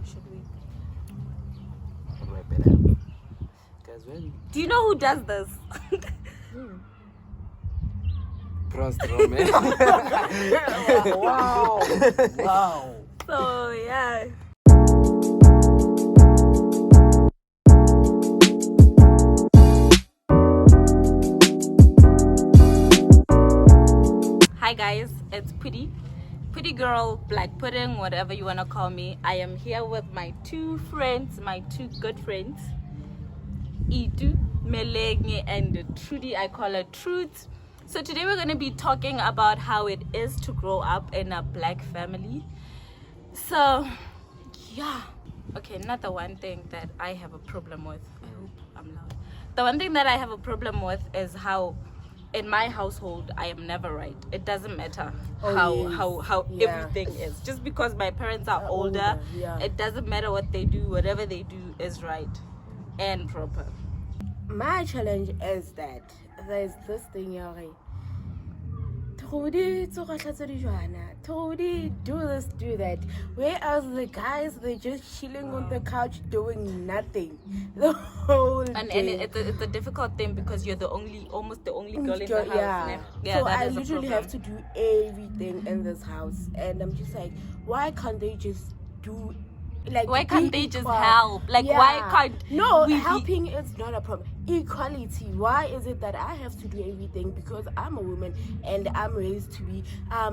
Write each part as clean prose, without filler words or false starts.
should we? How do I better? Guys, when Do you know who does this? Prostromen. Wow. Wow. So yeah. Hi guys, it's Pretty girl, black pudding, whatever you wanna call me. I am here with my two good friends, Itu, Melenge, and Trudy. I call her Truth. So today we're gonna be talking about how it is to grow up in a black family. So yeah, okay, not the one thing that I have a problem with. I hope I'm loud. The one thing that I have a problem with is how in my household I am never right. It doesn't matter how everything is. Just because my parents are older, it doesn't matter what they do. Whatever they do is right and proper. My challenge is that there's this thing, Todi, do this, do that. Whereas the guys, they're just chilling on the couch doing nothing the whole day. And it's a difficult thing because you're almost the only girl in the house. Yeah, so I literally have to do everything in this house, and I'm just like, why can't they just do? Like, why can't they just help? Like, why can't helping is not a problem. Equality. Why is it that I have to do everything because I'm a woman and I'm raised to be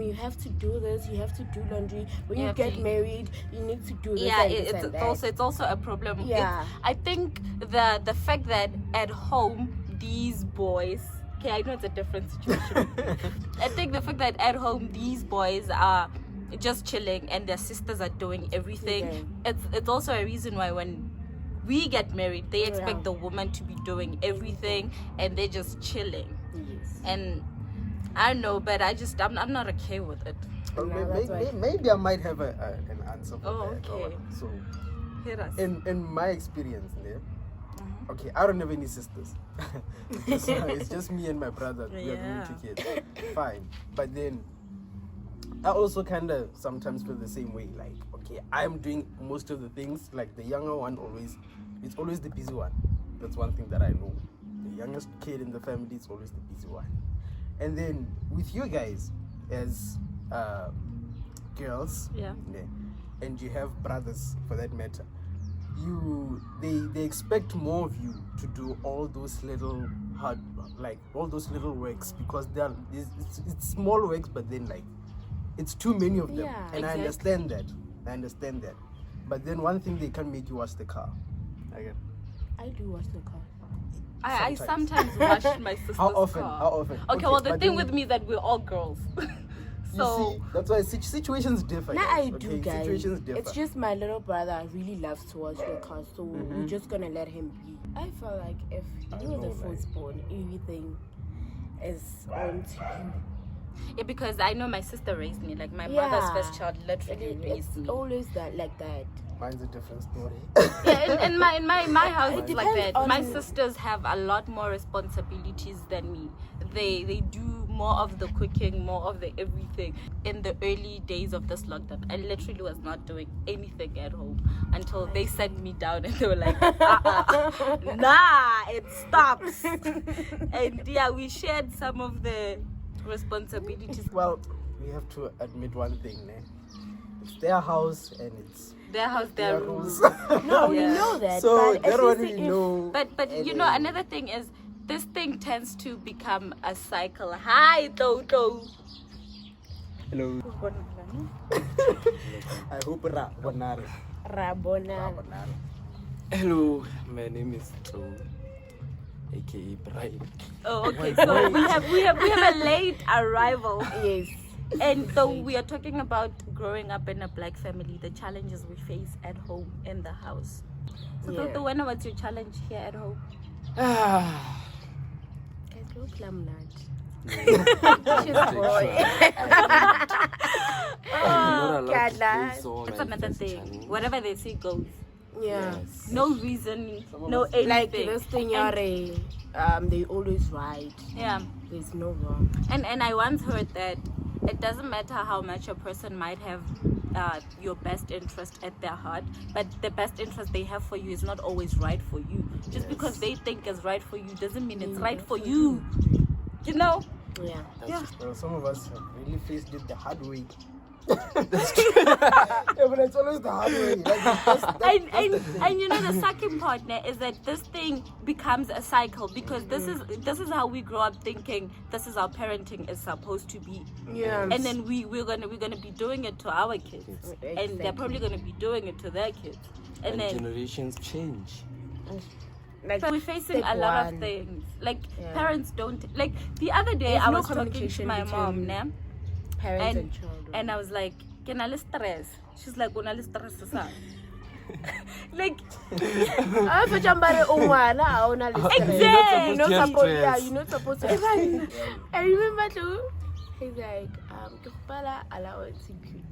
you have to do this, you have to do laundry. When you get married, you need to do this. Yeah, it's also a problem. Yeah, I think the fact that at home these boys, okay, I know it's a different situation. I think the fact that at home these boys are just chilling and their sisters are doing everything. It's also a reason why when we get married, they expect the woman to be doing everything and they're just chilling. Yes. And I don't know, but I'm not okay with it. Well, maybe I might have an answer for that. Okay. So, hit us. in my experience, okay, I don't have any sisters. It's just me and my brother. We have 2 kids. Fine, but then I also kind of sometimes feel the same way. Like, okay, I'm doing most of the things. Like the younger one it's always the busy one. That's one thing that I know. The youngest kid in the family is always the busy one. And then with you guys as girls, and you have brothers for that matter, they expect more of you to do all those little all those little works because it's small works, but then like it's too many of them. Yeah, and exactly. I understand that. But then one thing, they can't make you wash the car. I do wash the car. I sometimes wash my sister's How often? car. Okay, well, the thing with me is that we're all girls. So you see, that's why situations differ. Now guys, I do, okay? guys. Situations differ. It's just my little brother really loves to wash the car, so we're just gonna let him be. I feel like if you're the firstborn, everything is on to you. yeah, because I know my sister raised me. Like my mother's first child literally raised It's me. always like that. Mine's a different story. Yeah, in my house it's like that. depends My on- sisters have a lot more responsibilities than me. They do more of the cooking, more of the everything. In the early days of this lockdown, I literally was not doing anything at home until they sat me down and they were like, nah, it stops. And yeah, we shared some of the responsibilities. Well, we have to admit one thing, it's their house and it's Their house, their rules. No, we know that. So but they don't especially really know. But you know, another thing is this thing tends to become a cycle. Hi, Toto. Hello. I hope Rabona. Hello, my name is Joe, aka Brian. Oh, okay. So we have a late arrival. Yes. And so we are talking about growing up in a black family, the challenges we face at home in the house. So Toto, what's your challenge here at home? Guys, look, It's another thing. Whatever they say goes. Yeah. Yes. No reasoning, no anything. Like this thing, they always right. Yeah. There's no wrong. And I once heard that it doesn't matter how much a person might have your best interest at their heart, but the best interest they have for you is not always right for you. Just because they think is right for you doesn't mean it's right for you. You know? Yeah. Well, some of us have really faced it the hard way. That's true. Yeah, but it's always the hard way. Like, and you know the second partner is that this thing becomes a cycle, because this is how we grow up thinking this is how parenting is supposed to be. Yeah. And then we're gonna be doing it to our kids, and they're probably gonna be doing it to their kids, and then generations change. Like, we're facing step a lot one. of things. Like parents don't like. The other day There's I no was talking to communication my mom, between né? parents and children. And I was like, "Can I stress?" She's like, "Una stress sa." Like, Exactly. You're not supposed. Yeah, you're not supposed to. I remember too. He's like, allowance increase.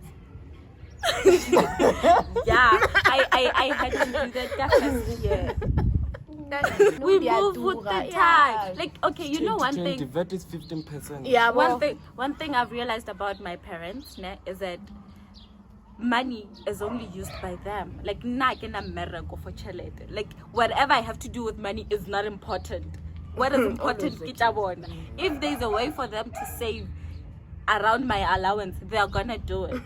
yeah, I had to do that definitely. Yeah. We move with the time. Like, okay, you know one thing. VAT is 15%. Yeah, well, One thing I've realized about my parents is that money is only used by them. Like, for chelete. Like, whatever I have to do with money is not important. What is important? If there's a way for them to save around my allowance, they're gonna do it.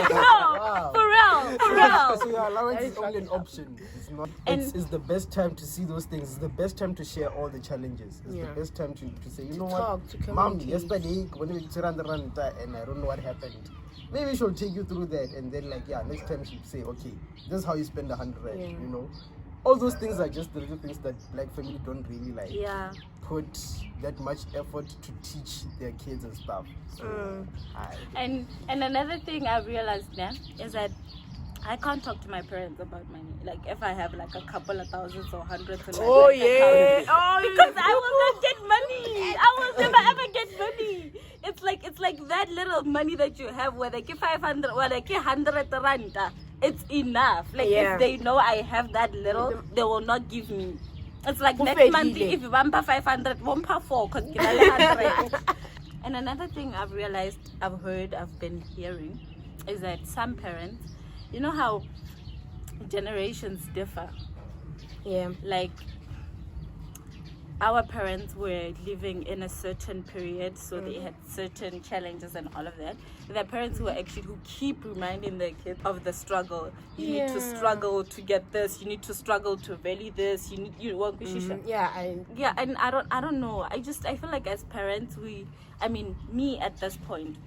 wow. For real. So your allowance is only an option. It's not. It's the best time to see those things. It's the best time to share all the challenges. It's the best time to say, you know what, Mom, yesterday when we ran the run and I don't know what happened. Maybe she'll take you through that, and then next time she'll say, okay, this is how you spend 100. You know, all those things are just the little things that black family don't really like. Yeah. Put that much effort to teach their kids and stuff. So, And another thing I realized now is that I can't talk to my parents about money. Like, if I have like a couple of thousands or hundreds in my bank account, because I will not get money. I will never ever get money. It's like that little money that you have, where like 500 or like 100 rand, it's enough. Like, if they know I have that little, they will not give me. It's like next month if you bump 500, bump 4 because 100. And another thing I've realized, I've heard, I've been hearing, is that some parents, you know how generations differ. Yeah. Like, our parents were living in a certain period, so they had certain challenges and all of that. The parents who keep reminding their kids of the struggle. You need to struggle to get this. You need to struggle to value this. You want and I don't know. I feel like as parents, me at this point,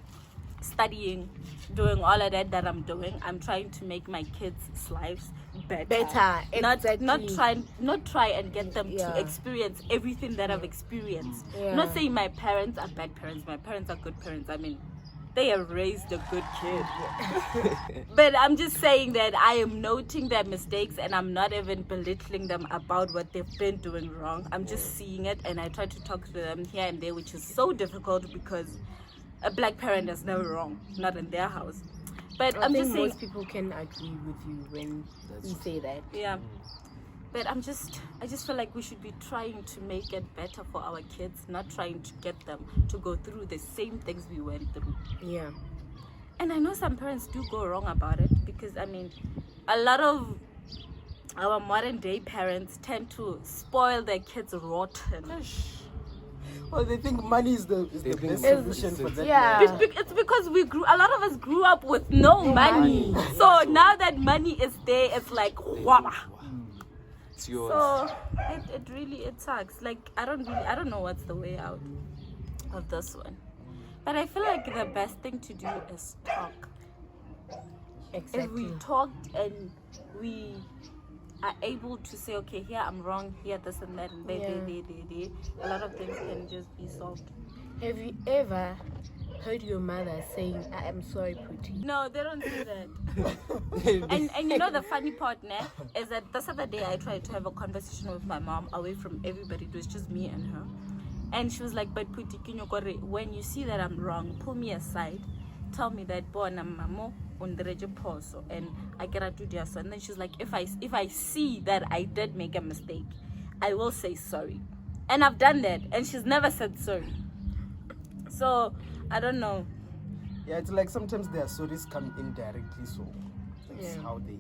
studying, doing all of that I'm doing, I'm trying to make my kids' lives better. Exactly. Not try and get them to experience everything that I've experienced. Not saying my parents are bad parents. My parents are good parents. They have raised a good kid. But I'm just saying that I am noting their mistakes, and I'm not even belittling them about what they've been doing wrong. I'm just seeing it, and I try to talk to them here and there, which is so difficult because a black parent is never wrong, not in their house. But I I'm think just saying, most people can agree with you when you say that. yeah. But I just feel like we should be trying to make it better for our kids, not trying to get them to go through the same things we went through. Yeah. And I know some parents do go wrong about it, because a lot of our modern day parents tend to spoil their kids rotten. Well, they think money is the best solution for that. Yeah. It's because a lot of us grew up with no money. So now that money is there, it's like, wow. It's yours. So it sucks. Like, I don't know what's the way out of this one. But I feel like the best thing to do is talk. Exactly. If we talked and we are able to say, okay, here I'm wrong, here this and that, and a lot of things can just be solved. Have you ever heard your mother saying, I am sorry, Pootie? No, they don't do that. and you know the funny part, is that this other day I tried to have a conversation with my mom away from everybody. It was just me and her. And she was like, but Pootie, when you see that I'm wrong, pull me aside. Tell me that, mamo, and I cannot do this. And then she's like, if I see that I did make a mistake, I will say sorry. And I've done that, and she's never said sorry. So I don't know. Yeah, it's like sometimes their stories come indirectly, so that's how they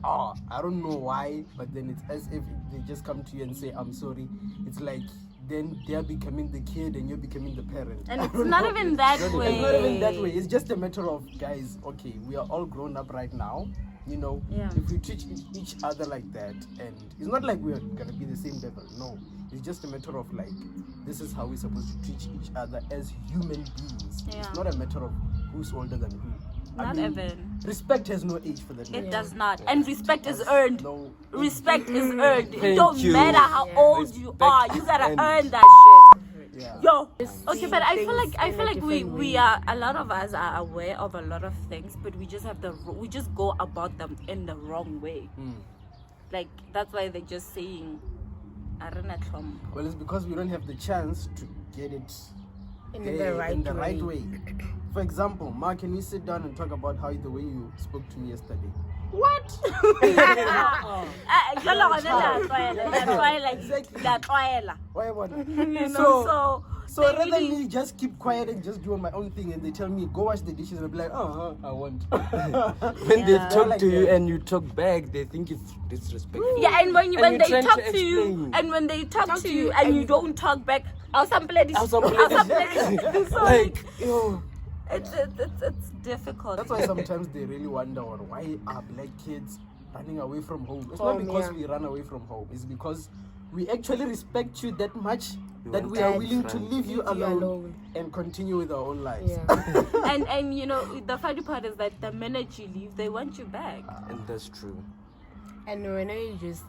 are. I don't know why, but then it's as if they just come to you and say, I'm sorry. It's like then they're becoming the kid and you're becoming the parent. And it's not even that way. It's not even that way. It's just a matter of, guys, okay, we are all grown up right now. You know, if we treat each other like that, and it's not like we're gonna be the same level. No, it's just a matter of like, this is how we're supposed to treat each other as human beings. Yeah. It's not a matter of who's older than who. Not even. Respect has no age for that. It does not. And respect is earned. No. Respect is earned. It Thank don't you. matter how old you Respect are. You gotta and- earn that shit. Yeah. Yo. Okay, but I feel things like in a different we way. are, a lot of us are aware of a lot of things, but we just we just go about them in the wrong way. Like that's why they're just saying arena tlhompho. Well, it's because we don't have the chance to get it In there the right way. For example, Ma, can we sit down and talk about how the way you spoke to me yesterday? What? Why what? So So they rather really- me just keep quiet and just do my own thing, and they tell me go wash the dishes, and I'll be like, I want. When they Yeah. talk Like to you that. and you talk back, they think it's disrespectful. yeah, and when And when you're they trying talk to to you, explain. and when they talk to you and you don't talk back, I'll sample it. So Like, yo, it's difficult. That's why sometimes they really wonder why are black kids running away from home. It's not Home, because yeah. we run away from home. It's because we actually respect you that much You that want we are to willing to run. leave you Leave you alone, alone. and continue with our own lives. Yeah. and you know the funny part is that the minute you leave, they want you back. and that's true. And when are you just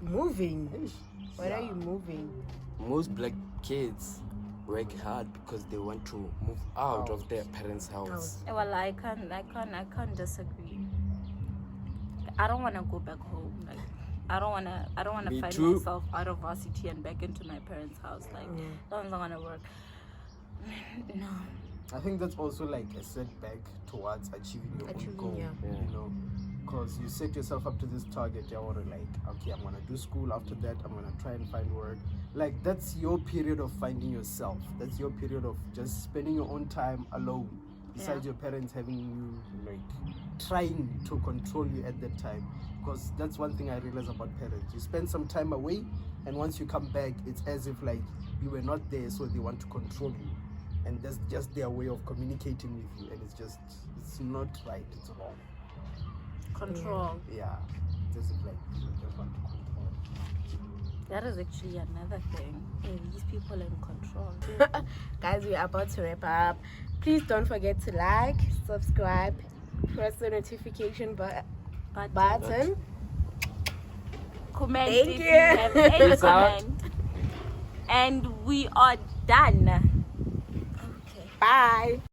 moving? Eish. When are you moving? Most black kids work hard because they want to move out of their parents' house. Well, I can't disagree. I don't want to go back home. Like I don't want to Me find too. myself out of varsity and back into my parents' house. Like that's not gonna work. No. I think that's also like a setback towards achieving your own goal. Yeah. You know, because you set yourself up to this target. You want to like, okay, I'm gonna do school. After that, I'm gonna try and find work. Like that's your period of finding yourself. That's your period of just spending your own time alone. Besides your parents having you like trying to control you at that time. Because that's one thing I realize about parents. You spend some time away, and once you come back, it's as if like you were not there, so they want to control you. And that's just their way of communicating with you, and it's not right, it's wrong. Control. Yeah, it's as if like you just want to control. That is actually another thing. Hey, these people are in control. Guys, we're about to wrap up. Please don't forget to like, subscribe, press the notification button. Comment Thank if you. you have any Peace out. comment. And we are done. Okay. Bye.